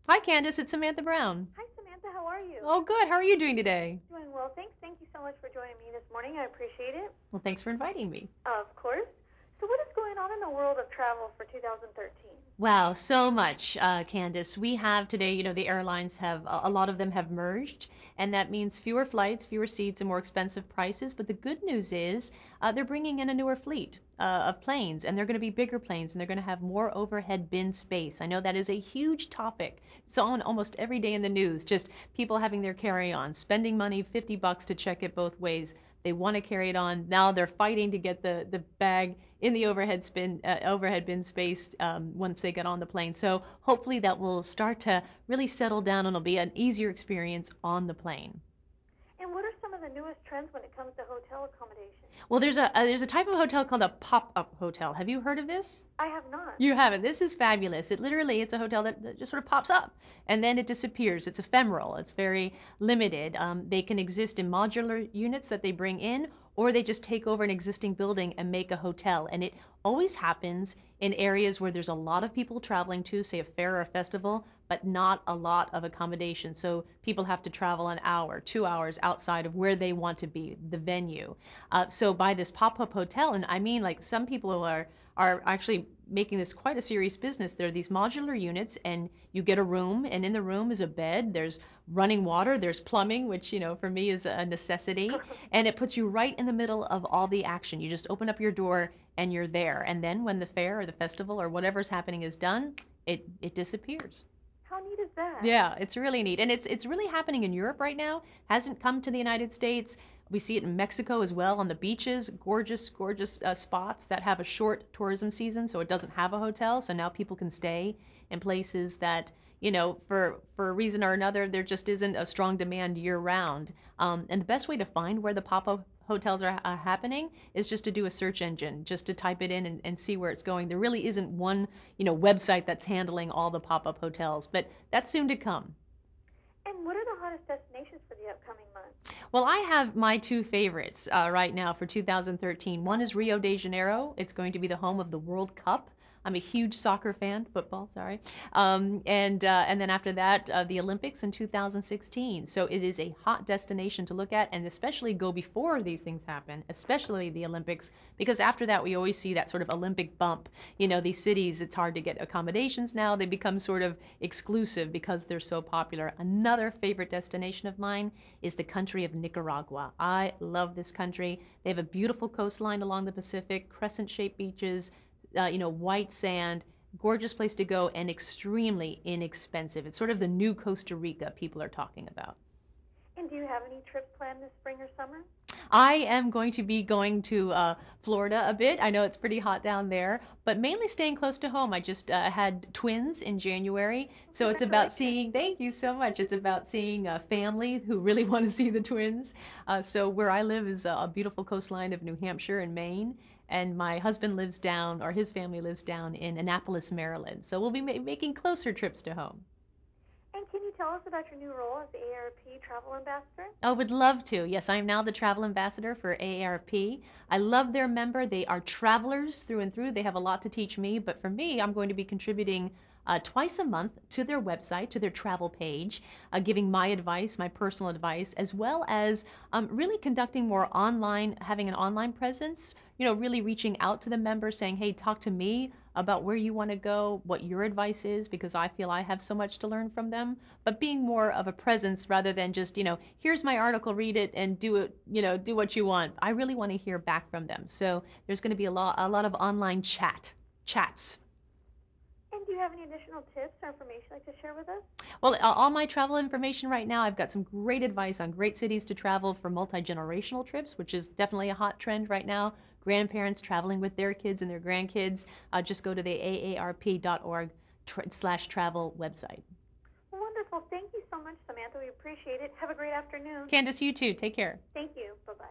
Hi, Candace. It's Samantha Brown. Hi, Samantha. How are you? Oh, good. How are you doing today? Doing well, thanks. Thank you so much for joining me this morning. I appreciate it. Well, thanks for inviting me. Of course. So, what is going on in the world of travel for 2013? Wow, so much, Candace. We have today, the airlines have, a lot of them have merged, and that means fewer flights, fewer seats, and more expensive prices. But the good news is they're bringing in a newer fleet of planes, and they're going to be bigger planes, and they're going to have more overhead bin space. I know that is a huge topic. It's on almost every day in the news, just people having their carry-on, spending money, $50 to check it both ways. They want to carry it on. Now they're fighting to get the bag in the overhead bin space once they get on the plane. So hopefully that will start to really settle down and it'll be an easier experience on the plane. And what are some of the newest trends when it comes to hotel accommodation? Well, there's a type of hotel called a pop-up hotel. Have you heard of this? I have not. You haven't. This is fabulous. It's a hotel that just sort of pops up and then it disappears. It's ephemeral. It's very limited. They can exist in modular units that they bring in, or they just take over an existing building and make a hotel. And it always happens in areas where there's a lot of people traveling to, say a fair or a festival, but not a lot of accommodation. So people have to travel an hour, 2 hours outside of where they want to be, the venue. So by this pop-up hotel, and I mean, like, some people are actually making this quite a serious business. There are these modular units, and you get a room, and in the room is a bed, there's running water, there's plumbing, which, for me is a necessity, and it puts you right in the middle of all the action. You just open up your door and you're there. And then when the fair or the festival or whatever's happening is done, it disappears. How neat is that? Yeah, it's really neat. And it's really happening in Europe right now. Hasn't come to the United States. We see it in Mexico as well on the beaches, gorgeous, gorgeous spots that have a short tourism season, so it doesn't have a hotel. So now people can stay in places that, for a reason or another, there just isn't a strong demand year round. And the best way to find where the pop-up hotels are happening is just to do a search engine, just to type it in and see where it's going. There really isn't one, website that's handling all the pop-up hotels, but that's soon to come. And what are the hottest destinations for the upcoming months? Well, I have my two favorites right now for 2013. One is Rio de Janeiro. It's going to be the home of the World Cup. I'm a huge soccer fan, football, sorry. And then after that, the Olympics in 2016. So it is a hot destination to look at, and especially go before these things happen, especially the Olympics, because after that we always see that sort of Olympic bump. These cities, it's hard to get accommodations now. They become sort of exclusive because they're so popular. Another favorite destination of mine is the country of Nicaragua. I love this country. They have a beautiful coastline along the Pacific, crescent-shaped beaches, white sand, gorgeous place to go, and extremely inexpensive. It's sort of the new Costa Rica people are talking about. And do you have any trips planned this spring or summer? I am going to be going to Florida a bit. I know it's pretty hot down there, but mainly staying close to home. I just had twins in January, so it's about seeing, thank you so much, it's about seeing a family who really want to see the twins. So where I live is a beautiful coastline of New Hampshire and Maine, and my husband lives down, or his family lives down in Annapolis, Maryland. So we'll be making closer trips to home. And can you tell us about your new role as the AARP Travel Ambassador? I would love to. Yes, I am now the travel ambassador for AARP. I love their member. They are travelers through and through. They have a lot to teach me, but for me, I'm going to be contributing twice a month to their website, to their travel page, giving my advice, my personal advice, as well as really conducting more online, having an online presence, really reaching out to the members saying, hey, talk to me about where you want to go, what your advice is, because I feel I have so much to learn from them, but being more of a presence rather than just, here's my article, read it and do it, do what you want. I really want to hear back from them. So there's going to be a lot of online chats. And do you have any additional tips or information you'd like to share with us? Well, all my travel information right now, I've got some great advice on great cities to travel for multi-generational trips, which is definitely a hot trend right now. Grandparents traveling with their kids and their grandkids. Just go to the aarp.org/travel website. Wonderful. Thank you so much, Samantha. We appreciate it. Have a great afternoon. Candace, you too. Take care. Thank you. Bye-bye.